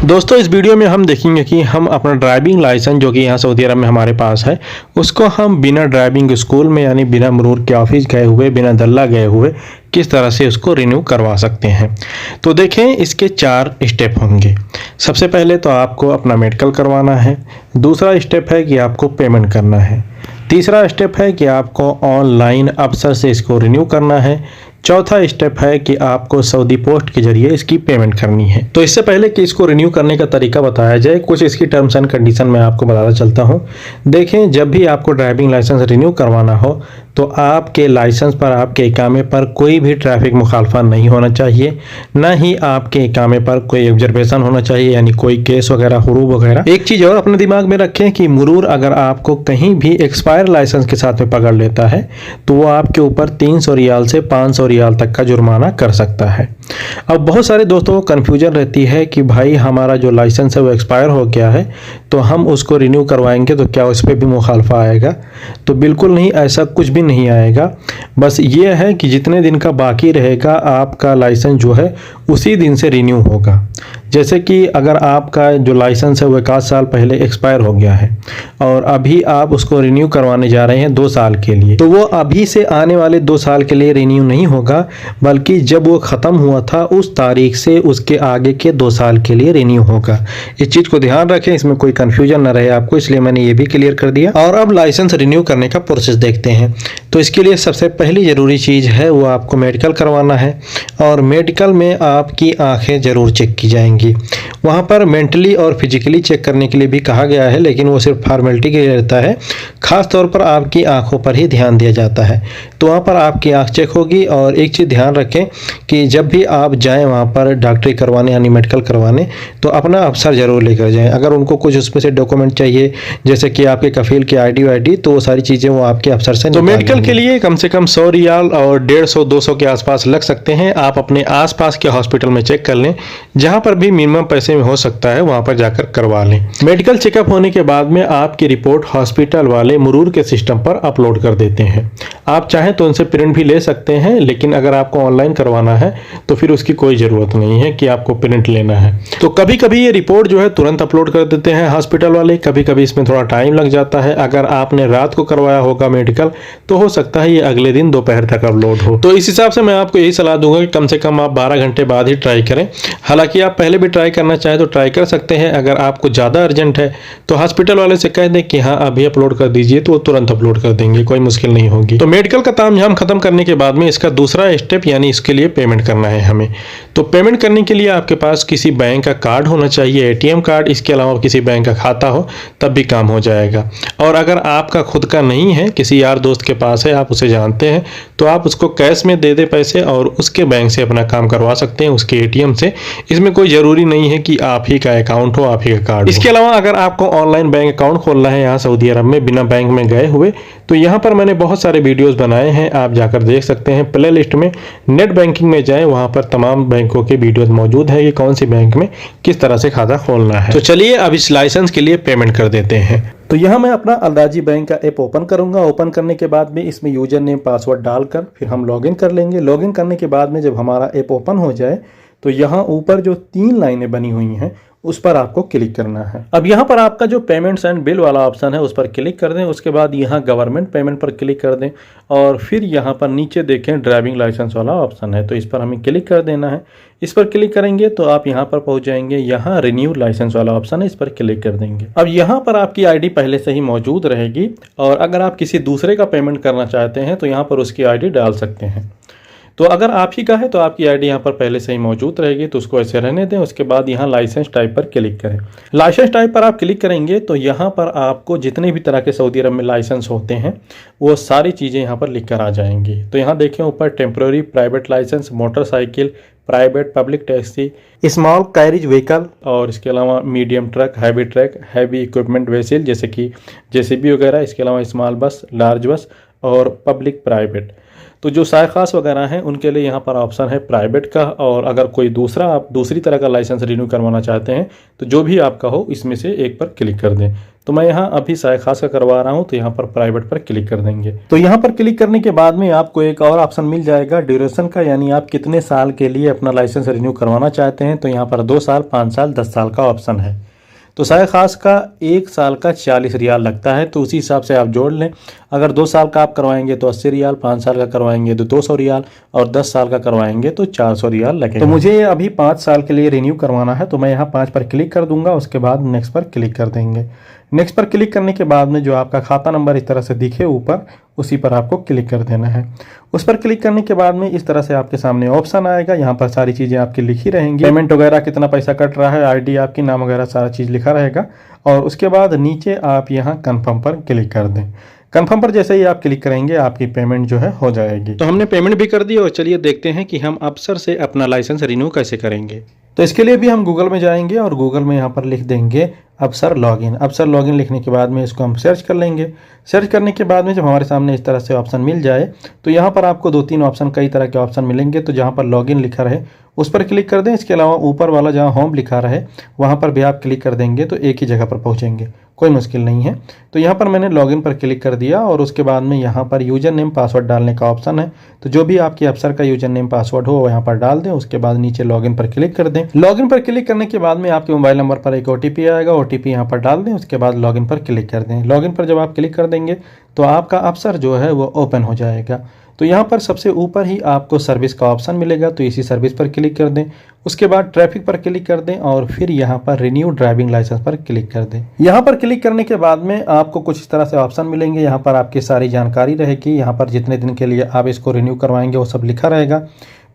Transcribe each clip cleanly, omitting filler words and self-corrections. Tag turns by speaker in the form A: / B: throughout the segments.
A: दोस्तों इस वीडियो में हम देखेंगे कि हम अपना ड्राइविंग लाइसेंस जो कि यहाँ सऊदी अरब में हमारे पास है उसको हम बिना ड्राइविंग स्कूल में यानी बिना मरूर के ऑफिस गए हुए बिना दल्ला गए हुए किस तरह से उसको रिन्यू करवा सकते हैं। तो देखें इसके 4 स्टेप होंगे। सबसे पहले तो आपको अपना मेडिकल करवाना है। दूसरा स्टेप है कि आपको पेमेंट करना है। तीसरा स्टेप है कि आपको ऑनलाइन अफसर से इसको रिन्यू करना है। चौथा स्टेप है कि आपको सऊदी पोस्ट के जरिए इसकी पेमेंट करनी है। तो इससे पहले कि इसको रिन्यू करने का तरीका बताया जाए, कुछ इसकी टर्म्स एंड कंडीशन मैं आपको बताता चलता हूँ। देखें, जब भी आपको ड्राइविंग लाइसेंस रिन्यू करवाना हो तो आपके लाइसेंस पर, आपके इकामे पर कोई भी ट्रैफिक मुखालफा नहीं होना चाहिए, न ही आपके इकामे पर कोई ऑब्जर्वेशन होना चाहिए यानी कोई केस वगैरह, हुरूब वगैरह। एक चीज़ और अपने दिमाग में रखें कि मुरूर अगर आपको कहीं भी एक्सपायर लाइसेंस के साथ में पकड़ लेता है तो वो आपके ऊपर 300 रियाल से 500 रियाल तक का जुर्माना कर सकता है। अब बहुत सारे दोस्तों को कन्फ्यूजन रहती है कि भाई हमारा जो लाइसेंस है वो एक्सपायर हो गया है तो हम उसको रिन्यू करवाएंगे तो क्या उस पर भी मुखालफा आएगा? तो बिल्कुल नहीं, ऐसा कुछ भी नहीं आएगा। बस ये है कि जितने दिन का बाकी रहेगा आपका लाइसेंस जो है उसी दिन से रिन्यू होगा। जैसे कि अगर आपका जो लाइसेंस है वो 1 साल पहले एक्सपायर हो गया है और अभी आप उसको रिन्यू करवाने जा रहे हैं 2 साल के लिए, तो वो अभी से आने वाले 2 साल के लिए रिन्यू नहीं होगा, बल्कि जब वो ख़त्म हुआ था उस तारीख से उसके आगे के 2 साल के लिए रिन्यू होगा। इस चीज़ को ध्यान रखें, इसमें कोई कन्फ्यूजन ना रहे आपको, इसलिए मैंने ये भी क्लियर कर दिया। और अब लाइसेंस रिन्यू करने का प्रोसेस देखते हैं। तो इसके लिए सबसे पहली ज़रूरी चीज़ है वो आपको मेडिकल करवाना है और मेडिकल में आपकी आँखें ज़रूर चेक की जाएंगी। वहाँ पर मेंटली और फिजिकली चेक करने के लिए भी कहा गया है, लेकिन वो सिर्फ फॉर्मेलिटी के लिए रहता है। ख़ास तौर पर आपकी आंखों पर ही ध्यान दिया जाता है। तो वहाँ पर आपकी आंख चेक होगी। और एक चीज़ ध्यान रखें कि जब भी आप जाएं वहाँ पर डॉक्टरी करवाने यानी मेडिकल करवाने, तो अपना अफसर ज़रूर लेकर जाएं। अगर उनको कुछ उसमें से डॉक्यूमेंट चाहिए जैसे कि आपके कफील की ID वाईडी, तो वो सारी चीज़ें वो आपके अफसर से। तो मेडिकल के लिए कम से कम 100 रियाल और 150-200 के आसपास लग सकते हैं। आप अपने आसपास के हॉस्पिटल में चेक कर लें, जहाँ पर भी मिनिमम पैसे में हो सकता है वहाँ पर जाकर करवा लें। मेडिकल चेकअप होने के बाद में आपकी रिपोर्ट हॉस्पिटल वाले मुरूर के सिस्टम पर अपलोड कर देते हैं। आप चाहें तो उनसे प्रिंट भी ले सकते हैं, लेकिन अगर आपको ऑनलाइन करवाना है तो फिर उसकी कोई ज़रूरत नहीं है कि आपको प्रिंट लेना है। तो कभी कभी ये रिपोर्ट जो है तुरंत अपलोड कर देते हैं हॉस्पिटल वाले, कभी कभी इसमें थोड़ा टाइम लग जाता है। अगर आपने रात को करवाया होगा मेडिकल तो हो सकता है ये अगले दिन दोपहर तक अपलोड हो। तो इस हिसाब से मैं आपको यही सलाह दूंगा कि कम से कम आप 12 घंटे बाद ही ट्राई करें। हालांकि आप पहले भी ट्राई करना चाहें तो ट्राई कर सकते हैं। अगर आपको ज़्यादा अर्जेंट है तो हॉस्पिटल वाले से कह दें कि हाँ अभी अपलोड कर दीजिए, तो वो तुरंत अपलोड कर देंगे, कोई मुश्किल नहीं होगी। तो मेडिकल का तामझाम खत्म करने के बाद में इसका दूसरा स्टेप यानी इसके लिए पेमेंट करना है हमें। तो पेमेंट करने के लिए आपके पास किसी बैंक का कार्ड होना चाहिए, ATM कार्ड। इसके अलावा किसी बैंक का खाता हो तब भी काम हो जाएगा। और अगर आपका खुद का नहीं है, किसी यार दोस्त के पास है, आप उसे जानते हैं, तो आप उसको कैश में दे दे पैसे और उसके बैंक से अपना काम करवा सकते हैं, उसके ATM से। इसमें कोई ज़रूरी नहीं है कि आप ही का अकाउंट हो, आप ही का कार्ड। इसके अलावा अगर आपको ऑनलाइन बैंक अकाउंट खोलना है यहाँ सऊदी अरब में बिना बैंक में गए हुए, तो यहाँ पर मैंने बहुत सारे वीडियोस बनाए हैं, आप जाकर देख सकते हैं। प्ले लिस्ट में नेट बैंकिंग में जाएं, वहाँ पर तमाम बैंकों के वीडियोस मौजूद है कि कौन सी बैंक में किस तरह से खाता खोलना है। तो चलिए अब इस लाइसेंस के लिए पेमेंट कर देते हैं। तो यहाँ मैं अपना अलराजी बैंक का ऐप ओपन करूंगा। ओपन करने के बाद में इसमें यूजर नेम पासवर्ड डालकर फिर हम लॉगिन कर लेंगे। लॉगिन करने के बाद में जब हमारा ऐप ओपन हो जाए तो यहाँ ऊपर जो 3 लाइनें बनी हुई हैं उस पर आपको क्लिक करना है। अब यहाँ पर आपका जो पेमेंट्स एंड बिल वाला ऑप्शन है उस पर क्लिक कर दें। उसके बाद यहाँ गवर्नमेंट पेमेंट पर क्लिक कर दें और फिर यहाँ पर नीचे देखें ड्राइविंग लाइसेंस वाला ऑप्शन है, तो इस पर हमें क्लिक कर देना है। इस पर क्लिक करेंगे तो आप यहाँ पर पहुँच जाएंगे। यहाँ रिन्यू लाइसेंस वाला ऑप्शन है, इस पर क्लिक कर देंगे। अब यहाँ पर आपकी ID पहले से ही मौजूद रहेगी और अगर आप किसी दूसरे का पेमेंट करना चाहते हैं तो यहाँ पर उसकी ID डाल सकते हैं। तो अगर आप ही का है तो आपकी ID यहाँ पर पहले से ही मौजूद रहेगी, तो उसको ऐसे रहने दें। उसके बाद यहाँ लाइसेंस टाइप पर क्लिक करें। लाइसेंस टाइप पर आप क्लिक करेंगे तो यहाँ पर आपको जितने भी तरह के सऊदी अरब में लाइसेंस होते हैं वो सारी चीज़ें यहाँ पर लिख कर आ जाएंगी। तो यहाँ देखें ऊपर temporary private license, motorcycle, private public taxi, small carriage vehicle और इसके अलावा medium truck, heavy truck, heavy equipment vessel जैसे कि JCB वगैरह। इसके अलावा स्मॉल बस, लार्ज बस और पब्लिक प्राइवेट। तो जो साय खास वगैरह हैं उनके लिए यहाँ पर ऑप्शन है प्राइवेट का, और अगर कोई दूसरा आप दूसरी तरह का लाइसेंस रिन्यू करवाना चाहते हैं तो जो भी आपका हो इसमें से एक पर क्लिक कर दें। तो मैं यहाँ अभी साय खास का करवा रहा हूँ, तो यहाँ पर प्राइवेट पर क्लिक कर देंगे। तो यहाँ पर क्लिक करने के बाद में आपको एक और ऑप्शन मिल जाएगा ड्यूरेशन का, यानी आप कितने साल के लिए अपना लाइसेंस रिन्यू करवाना चाहते हैं। तो यहाँ पर 2 साल, 5 साल, 10 साल का ऑप्शन है। तो साय खास का 1 साल का 40 रियाल लगता है, तो उसी हिसाब से आप जोड़ लें। अगर 2 साल का आप करवाएंगे तो 80 रियाल, 5 साल का करवाएंगे तो 200 रियाल, और 10 साल का करवाएंगे तो 400 रियाल लगेगा। तो मुझे ये अभी 5 साल के लिए रिन्यू करवाना है, तो मैं यहाँ 5 पर क्लिक कर दूंगा। उसके बाद नेक्स्ट पर क्लिक कर देंगे। नेक्स्ट पर क्लिक करने के बाद में जो आपका खाता नंबर इस तरह से दिखे ऊपर, उसी पर आपको क्लिक कर देना है। उस पर क्लिक करने के बाद में इस तरह से आपके सामने ऑप्शन आएगा। यहाँ पर सारी चीज़ें आपकी लिखी रहेंगी, पेमेंट वगैरह, कितना पैसा कट रहा है, आईडी आपकी, नाम वगैरह सारा चीज़ लिखा रहेगा। और उसके बाद नीचे आप यहाँ कन्फर्म पर क्लिक कर दें। कन्फर्म पर जैसे ही आप क्लिक करेंगे आपकी पेमेंट जो है हो जाएगी। तो हमने पेमेंट भी कर दी, और चलिए देखते हैं कि हम अफसर से अपना लाइसेंस रिन्यू कैसे करेंगे। तो इसके लिए भी हम गूगल में जाएंगे और गूगल में यहाँ पर लिख देंगे अफसर लॉगिन। अफसर लॉगिन लिखने के बाद में इसको हम सर्च कर लेंगे। सर्च करने के बाद में जब हमारे सामने इस तरह से ऑप्शन मिल जाए तो यहाँ पर आपको 2-3 ऑप्शन, कई तरह के ऑप्शन मिलेंगे। तो जहाँ पर लॉगिन लिखा रहे उस पर क्लिक कर दें। इसके अलावा ऊपर वाला जहाँ होम लिखा रहे वहाँ पर भी आप क्लिक कर देंगे तो एक ही जगह पर पहुँचेंगे, कोई मुश्किल नहीं है। तो यहाँ पर मैंने लॉगिन पर क्लिक कर दिया, और उसके बाद में यहाँ पर यूजर नेम पासवर्ड डालने का ऑप्शन है। तो जो भी आपके अफसर का यूजर नेम पासवर्ड हो वो यहाँ पर डाल दें। उसके बाद नीचे लॉगिन पर क्लिक कर दें। लॉगिन पर क्लिक करने के बाद में आपके मोबाइल नंबर पर एक OTP आएगा, OTP यहाँ पर डाल दें। उसके बाद लॉगिन पर क्लिक कर दें। लॉगिन पर जब आप क्लिक कर देंगे तो आपका अफसर जो है वो ओपन हो जाएगा। तो यहाँ पर सबसे ऊपर ही आपको सर्विस का ऑप्शन मिलेगा, तो इसी सर्विस पर क्लिक कर दें। उसके बाद ट्रैफिक पर क्लिक कर दें, और फिर यहाँ पर रिन्यू ड्राइविंग लाइसेंस पर क्लिक कर दें। यहाँ पर क्लिक करने के बाद में आपको कुछ इस तरह से ऑप्शन मिलेंगे। यहाँ पर आपकी सारी जानकारी रहेगी। यहाँ पर जितने दिन के लिए आप इसको रिन्यू करवाएंगे वो सब लिखा रहेगा।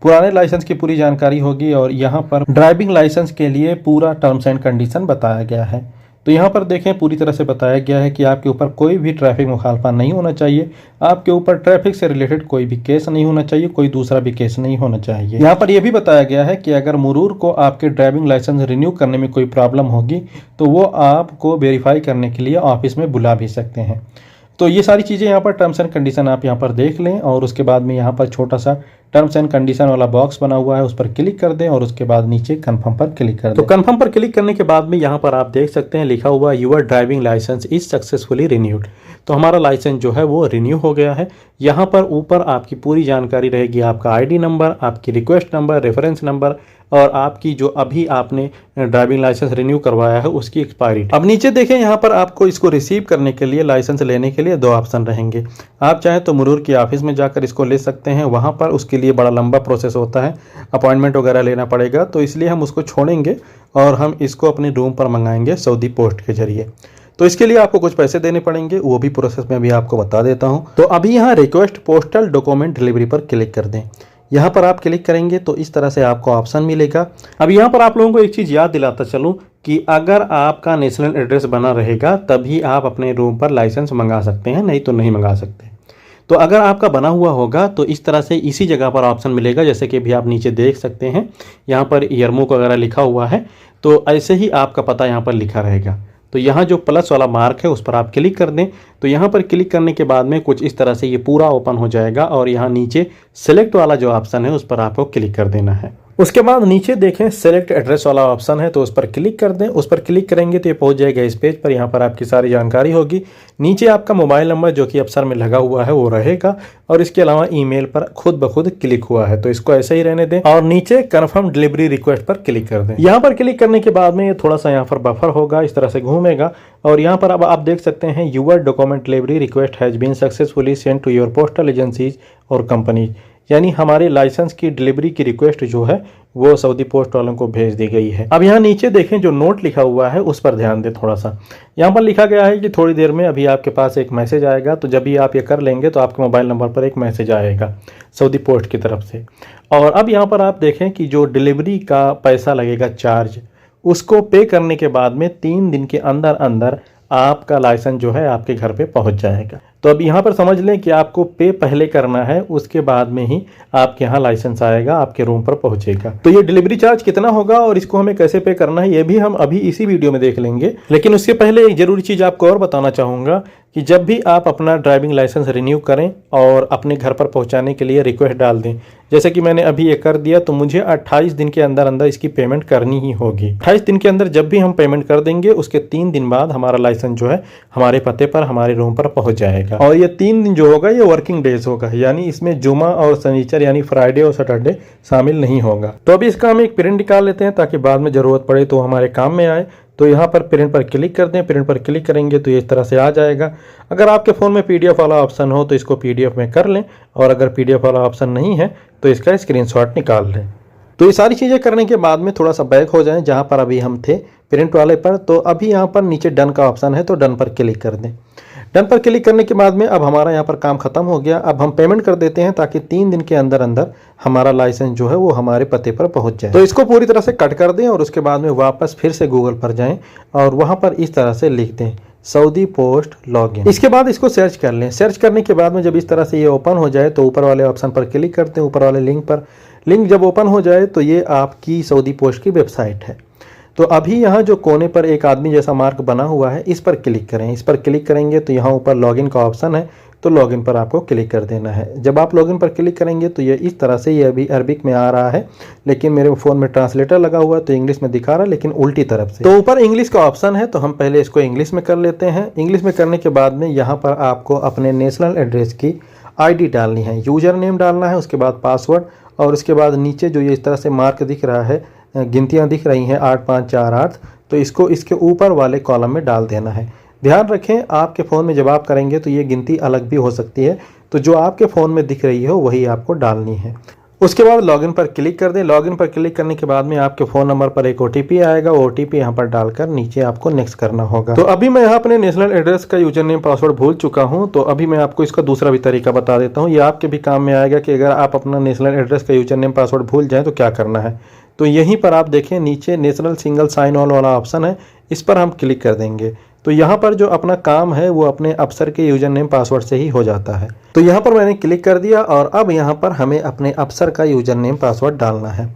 A: पुराने लाइसेंस की पूरी जानकारी होगी, और यहाँ पर ड्राइविंग लाइसेंस के लिए पूरा टर्म्स एंड कंडीशन बताया गया है। तो यहाँ पर देखें पूरी तरह से बताया गया है कि आपके ऊपर कोई भी ट्रैफिक मुखालफा नहीं होना चाहिए, आपके ऊपर ट्रैफिक से रिलेटेड कोई भी केस नहीं होना चाहिए, कोई दूसरा भी केस नहीं होना चाहिए। यहाँ पर यह भी बताया गया है कि अगर मुरूर को आपके ड्राइविंग लाइसेंस रिन्यू करने में कोई प्रॉब्लम होगी तो वो आपको वेरीफाई करने के लिए ऑफिस में बुला भी सकते हैं। तो ये सारी चीज़ें यहाँ पर टर्म्स एंड कंडीशन आप यहाँ पर देख लें, और उसके बाद में यहाँ पर छोटा सा टर्म्स एंड कंडीशन वाला बॉक्स बना हुआ है, उस पर क्लिक कर दें, और उसके बाद नीचे कंफर्म पर क्लिक कर दें। तो कंफर्म पर क्लिक करने के बाद में यहाँ पर आप देख सकते हैं लिखा हुआ your driving license is successfully renewed. तो हमारा लाइसेंस जो है वो रिन्यू हो गया है। यहाँ पर ऊपर आपकी पूरी जानकारी रहेगी, आपका ID नंबर, आपकी रिक्वेस्ट नंबर, रेफरेंस नंबर, और आपकी जो अभी आपने ड्राइविंग लाइसेंस रिन्यू करवाया है उसकी एक्सपायरी। अब नीचे देखें, यहाँ पर आपको इसको रिसीव करने के लिए, लाइसेंस लेने के लिए 2 ऑप्शन रहेंगे। आप चाहें तो मुरूर की ऑफिस में जाकर इसको ले सकते हैं, वहाँ पर उसके लिए बड़ा लंबा प्रोसेस होता है, अपॉइंटमेंट वगैरह लेना पड़ेगा, तो इसलिए हम उसको छोड़ेंगे और हम इसको अपने रूम पर मंगाएंगे सऊदी पोस्ट के जरिए। तो इसके लिए आपको कुछ पैसे देने पड़ेंगे, वो भी प्रोसेस में अभी आपको बता देता हूँ। तो अभी यहाँ रिक्वेस्ट पोस्टल डॉक्यूमेंट डिलीवरी पर क्लिक कर दें। यहाँ पर आप क्लिक करेंगे तो इस तरह से आपको ऑप्शन मिलेगा। अब यहाँ पर आप लोगों को एक चीज़ याद दिलाता चलूँ कि अगर आपका नेशनल एड्रेस बना रहेगा तभी आप अपने रूम पर लाइसेंस मंगा सकते हैं, नहीं तो नहीं मंगा सकते। तो अगर आपका बना हुआ होगा तो इस तरह से इसी जगह पर ऑप्शन मिलेगा, जैसे कि भी आप नीचे देख सकते हैं यहाँ पर यरमुक वगैरह लिखा हुआ है, तो ऐसे ही आपका पता यहाँ पर लिखा रहेगा। तो यहाँ जो प्लस वाला मार्क है उस पर आप क्लिक कर दें। तो यहाँ पर क्लिक करने के बाद में कुछ इस तरह से ये पूरा ओपन हो जाएगा, और यहाँ नीचे सेलेक्ट वाला जो ऑप्शन है उस पर आपको क्लिक कर देना है। उसके बाद नीचे देखें सेलेक्ट एड्रेस वाला ऑप्शन है, तो उस पर क्लिक कर दें। उस पर क्लिक करेंगे तो ये पहुंच जाएगा इस पेज पर। यहाँ पर आपकी सारी जानकारी होगी। नीचे आपका मोबाइल नंबर जो कि अफसर में लगा हुआ है वो रहेगा, और इसके अलावा ईमेल पर खुद ब खुद क्लिक हुआ है, तो इसको ऐसे ही रहने दें, और नीचे कन्फर्म डिलीवरी रिक्वेस्ट पर क्लिक कर दें। यहाँ पर क्लिक करने के बाद में ये थोड़ा सा यहाँ पर बफर होगा, इस तरह से घूमेगा, और यहाँ पर अब आप देख सकते हैं your document delivery request has been successfully send to your postal agencies और कंपनीज, यानी हमारे लाइसेंस की डिलीवरी की रिक्वेस्ट जो है वो सऊदी पोस्ट वालों को भेज दी गई है। अब यहाँ नीचे देखें जो नोट लिखा हुआ है उस पर ध्यान दें थोड़ा सा। यहाँ पर लिखा गया है कि थोड़ी देर में अभी आपके पास एक मैसेज आएगा, तो जब भी आप ये कर लेंगे तो आपके मोबाइल नंबर पर एक मैसेज आएगा सऊदी पोस्ट की तरफ से। और अब यहाँ पर आप देखें कि जो डिलीवरी का पैसा लगेगा चार्ज, उसको पे करने के बाद में 3 दिन के अंदर अंदर आपका लाइसेंस जो है आपके घर पे पहुंच जाएगा। तो अब यहाँ पर समझ लें कि आपको पे पहले करना है, उसके बाद में ही आपके यहाँ लाइसेंस आएगा, आपके रूम पर पहुंचेगा। तो ये डिलीवरी चार्ज कितना होगा और इसको हमें कैसे पे करना है ये भी हम अभी इसी वीडियो में देख लेंगे। लेकिन उससे पहले एक जरूरी चीज़ आपको और बताना चाहूँगा कि जब भी आप अपना ड्राइविंग लाइसेंस रिन्यू करें और अपने घर पर पहुंचाने के लिए रिक्वेस्ट डाल दें, जैसे कि मैंने अभी ये कर दिया, तो मुझे 28 दिन के अंदर अंदर इसकी पेमेंट करनी ही होगी। 28 दिन के अंदर जब भी हम पेमेंट कर देंगे, उसके 3 दिन बाद हमारा लाइसेंस जो है हमारे पते पर, हमारे रूम पर पहुंच जाएगा। और ये 3 दिन जो होगा ये वर्किंग डेज होगा, यानी इसमें जुमा और शनिचर यानी फ्राइडे और सैटरडे शामिल नहीं होगा। तो अभी इसका हम एक प्रिंट निकाल लेते हैं ताकि बाद में जरूरत पड़े तो हमारे काम में आए। तो यहाँ पर प्रिंट पर क्लिक कर दें। प्रिंट पर क्लिक करेंगे तो ये इस तरह से आ जाएगा। अगर आपके फ़ोन में पीडीएफ वाला ऑप्शन हो तो इसको पीडीएफ में कर लें, और अगर पीडीएफ वाला ऑप्शन नहीं है तो इसका स्क्रीनशॉट निकाल लें। तो ये सारी चीज़ें करने के बाद में थोड़ा सा बैक हो जाएं जहाँ पर अभी हम थे प्रिंट वाले पर। तो अभी यहाँ पर नीचे डन का ऑप्शन है, तो डन पर क्लिक कर दें। डन पर क्लिक करने के बाद में अब हमारा यहाँ पर काम खत्म हो गया। अब हम पेमेंट कर देते हैं ताकि 3 दिन के अंदर अंदर हमारा लाइसेंस जो है वो हमारे पते पर पहुँच जाए। तो इसको पूरी तरह से कट कर दें और उसके बाद में वापस फिर से गूगल पर जाएं और वहाँ पर इस तरह से लिख दें सऊदी पोस्ट लॉगिन। इसके बाद इसको सर्च कर लें। सर्च करने के बाद में जब इस तरह से ये ओपन हो जाए तो ऊपर वाले ऑप्शन पर क्लिक करते हैं, ऊपर वाले लिंक पर। लिंक जब ओपन हो जाए तो ये आपकी सऊदी पोस्ट की वेबसाइट है। तो अभी यहाँ जो कोने पर एक आदमी जैसा मार्क बना हुआ है, इस पर क्लिक करें। इस पर क्लिक करेंगे तो यहाँ ऊपर लॉगिन का ऑप्शन है, तो लॉगिन पर आपको क्लिक कर देना है। जब आप लॉगिन पर क्लिक करेंगे तो ये इस तरह से, ये अभी अरबिक में आ रहा है, लेकिन मेरे फ़ोन में ट्रांसलेटर लगा हुआ है तो इंग्लिश में दिखा रहा है, लेकिन उल्टी तरफ से। तो ऊपर इंग्लिश का ऑप्शन है, तो हम पहले इसको इंग्लिश में कर लेते हैं। इंग्लिश में करने के बाद में यहाँ पर आपको अपने नेशनल एड्रेस की ID डालनी है, यूजर नेम डालना है, उसके बाद पासवर्ड, और उसके बाद नीचे जो ये इस तरह से मार्क दिख रहा है, गिनतियाँ दिख रही हैं 8548, तो इसको इसके ऊपर वाले कॉलम में डाल देना है। ध्यान रखें आपके फ़ोन में जब आप करेंगे तो ये गिनती अलग भी हो सकती है, तो जो आपके फ़ोन में दिख रही हो वही आपको डालनी है। उसके बाद लॉगिन पर क्लिक कर दें। लॉगिन पर क्लिक करने के बाद में आपके फ़ोन नंबर पर एक OTP आएगा, वो OTP यहाँ पर डालकर नीचे आपको नेक्स्ट करना होगा। तो अभी मैं यहाँ अपने नेशनल एड्रेस का यूजर नेम पासवर्ड भूल चुका हूँ, तो अभी मैं आपको इसका दूसरा भी तरीका बता देता हूँ। ये आपके भी काम में आएगा कि अगर आप अपना नेशनल एड्रेस का यूजर नेम पासवर्ड भूल जाएँ तो क्या करना है। तो यहीं पर आप देखें नीचे नेशनल सिंगल साइन ऑन वाला ऑप्शन है, इस पर हम क्लिक कर देंगे। तो यहाँ पर जो अपना काम है वो अपने अफसर के यूजर नेम पासवर्ड से ही हो जाता है। तो यहाँ पर मैंने क्लिक कर दिया और अब यहाँ पर हमें अपने अफसर का यूजर नेम पासवर्ड डालना है।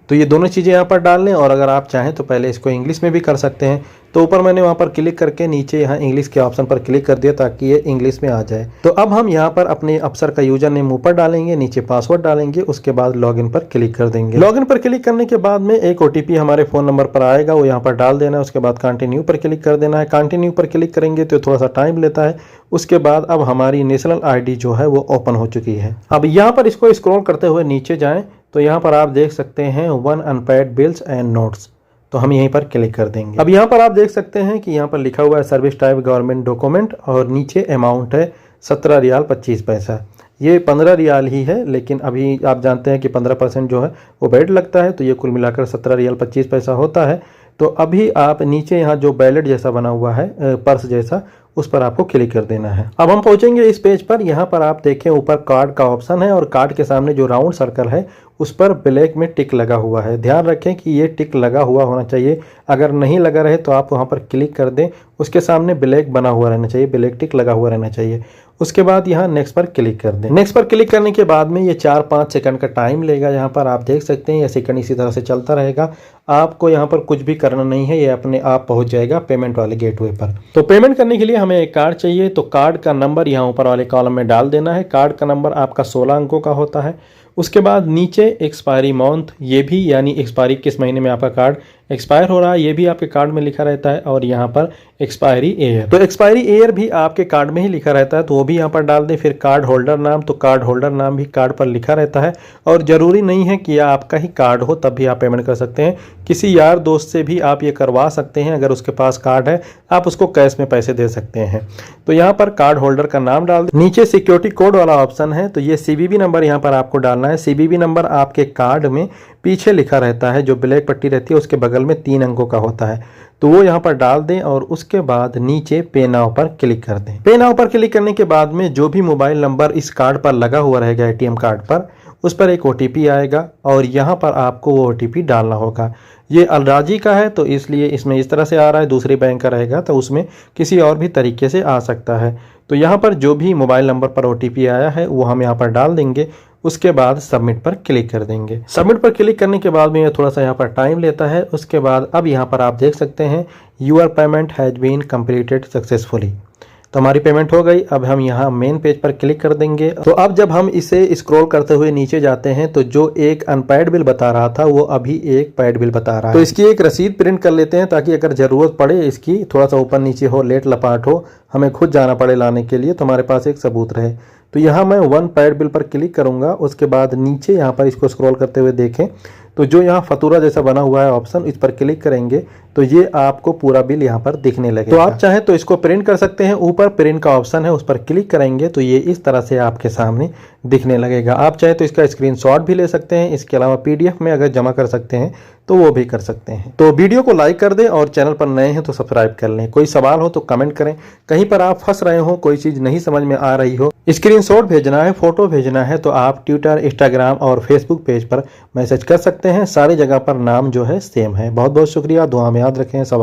A: तो ये दोनों चीज़ें यहाँ पर डाल लें, और अगर आप चाहें तो पहले इसको इंग्लिश में भी कर सकते हैं। तो ऊपर मैंने वहाँ पर क्लिक करके नीचे यहाँ इंग्लिश के ऑप्शन पर क्लिक कर दिया ताकि ये इंग्लिश में आ जाए। तो अब हम यहाँ पर अपने अफसर का यूजर नेम ऊपर डालेंगे, नीचे पासवर्ड डालेंगे, उसके बाद लॉगिन पर क्लिक कर देंगे। लॉगिन पर क्लिक करने के बाद में एक OTP हमारे फ़ोन नंबर पर आएगा, वो यहाँ पर डाल देना है। उसके बाद कंटिन्यू पर क्लिक कर देना है। कंटिन्यू पर क्लिक करेंगे तो थोड़ा सा टाइम लेता है। उसके बाद अब हमारी नेशनल ID जो है वो ओपन हो चुकी है। अब यहाँ पर इसको स्क्रॉल करते हुए नीचे जाएँ तो यहाँ पर आप देख सकते हैं 1 अनपेड बिल्स एंड नोट्स, तो हम यहीं पर क्लिक कर देंगे। अब यहाँ पर आप देख सकते हैं कि यहाँ पर लिखा हुआ है सर्विस टाइप गवर्नमेंट डॉक्यूमेंट, और नीचे अमाउंट है 17 रियाल 25 पैसा। ये 15 रियाल ही है, लेकिन अभी आप जानते हैं कि 15% जो है वो वैट लगता है, तो ये कुल मिलाकर 17 रियाल 25 पैसा होता है। तो अभी आप नीचे यहाँ जो बैलेट जैसा बना हुआ है, पर्स जैसा, उस पर आपको क्लिक कर देना है। अब हम पहुंचेंगे इस पेज पर। यहाँ पर आप देखें ऊपर कार्ड का ऑप्शन है, और कार्ड के सामने जो राउंड सर्कल है उस पर ब्लैक में टिक लगा हुआ है। ध्यान रखें कि ये टिक लगा हुआ होना चाहिए। अगर नहीं लगा रहे तो आप वहाँ पर क्लिक कर दें, उसके सामने ब्लैक बना हुआ रहना चाहिए, ब्लैक टिक लगा हुआ रहना चाहिए। उसके बाद यहाँ नेक्स्ट पर क्लिक कर दें। नेक्स्ट पर क्लिक करने के बाद में ये 4-5 सेकंड का टाइम लेगा। यहाँ पर आप देख सकते हैं ये सेकंड इसी तरह से चलता रहेगा। आपको यहाँ पर कुछ भी करना नहीं है, ये अपने आप पहुँच जाएगा पेमेंट वाले गेटवे पर। तो पेमेंट करने के लिए हमें एक कार्ड चाहिए, तो कार्ड का नंबर यहाँ ऊपर वाले कॉलम में डाल देना है। कार्ड का नंबर आपका 16 अंकों का होता है। उसके बाद नीचे एक्सपायरी मंथ, ये भी यानी एक्सपायरी किस महीने में आपका कार्ड एक्सपायर हो रहा है, ये भी आपके कार्ड में लिखा रहता है। और यहाँ पर एक्सपायरी ईयर, तो एक्सपायरी ईयर भी आपके कार्ड में ही लिखा रहता है, तो वो भी यहाँ पर डाल दें। फिर कार्ड होल्डर नाम, तो कार्ड होल्डर नाम भी कार्ड पर लिखा रहता है। और ज़रूरी नहीं है कि आपका ही कार्ड हो तब भी आप पेमेंट कर सकते हैं। किसी यार दोस्त से भी आप ये करवा सकते हैं, अगर उसके पास कार्ड है आप उसको कैश में पैसे दे सकते हैं। तो यहाँ पर कार्ड होल्डर का नाम डाल दें। नीचे सिक्योरिटी कोड वाला ऑप्शन है, तो ये CVV नंबर यहाँ पर आपको डालना है। CVV नंबर आपके कार्ड में पीछे लिखा रहता है, जो ब्लैक पट्टी रहती है उसके बगल में 3 अंकों का होता है, तो वो यहाँ पर डाल दें। और उसके बाद नीचे पे नाउ पर क्लिक कर दें। पे नाउ पर क्लिक करने के बाद में जो भी मोबाइल नंबर इस कार्ड पर लगा हुआ रहेगा ATM कार्ड पर, उस पर एक OTP आएगा, और यहाँ पर आपको वो OTP डालना होगा। ये अलराजी का है तो इसलिए इसमें इस तरह से आ रहा है, दूसरी बैंक का रहेगा तो उसमें किसी और भी तरीके से आ सकता है। तो यहाँ पर जो भी मोबाइल नंबर पर OTP आया है वो हम यहाँ पर डाल देंगे। उसके बाद सबमिट पर क्लिक कर देंगे। सबमिट पर क्लिक करने के बाद में ये थोड़ा सा यहाँ पर टाइम लेता है। उसके बाद अब यहाँ पर आप देख सकते हैं your payment has been completed successfully. तो हमारी पेमेंट हो गई। अब हम यहाँ मेन पेज पर क्लिक कर देंगे। तो अब जब हम इसे स्क्रॉल करते हुए नीचे जाते हैं तो जो एक अनपेड बिल बता रहा था वो अभी एक पेड बिल बता रहा है। तो इसकी एक रसीद प्रिंट कर लेते हैं ताकि अगर जरूरत पड़े इसकी, थोड़ा सा ऊपर नीचे हो, लेट लपाट हो, हमें खुद जाना पड़े लाने के लिए, तो हमारे पास एक सबूत रहे। तो यहाँ मैं वन पेड बिल पर क्लिक करूंगा। उसके बाद नीचे यहाँ पर इसको स्क्रॉल करते हुए देखें तो जो यहाँ फतूरा जैसा बना हुआ है ऑप्शन, इस पर क्लिक करेंगे तो ये आपको पूरा बिल यहाँ पर दिखने लगेगा। तो आप चाहें तो इसको प्रिंट कर सकते हैं। ऊपर प्रिंट का ऑप्शन है, उस पर क्लिक करेंगे तो ये इस तरह से आपके सामने दिखने लगेगा। आप चाहे तो इसका स्क्रीनशॉट भी ले सकते हैं। इसके अलावा पीडीएफ में अगर जमा कर सकते हैं तो वो भी कर सकते हैं। तो वीडियो को लाइक कर दें और चैनल पर नए हैं तो सब्सक्राइब कर लें। कोई सवाल हो तो कमेंट करें। कहीं पर आप फंस रहे हो, कोई चीज़ नहीं समझ में आ रही हो, स्क्रीनशॉट भेजना है, फोटो भेजना है, तो आप ट्विटर, इंस्टाग्राम और फेसबुक पेज पर मैसेज कर सकते हैं। सारी जगह पर नाम जो है सेम है। बहुत बहुत शुक्रिया। दुआ में याद रखें। सब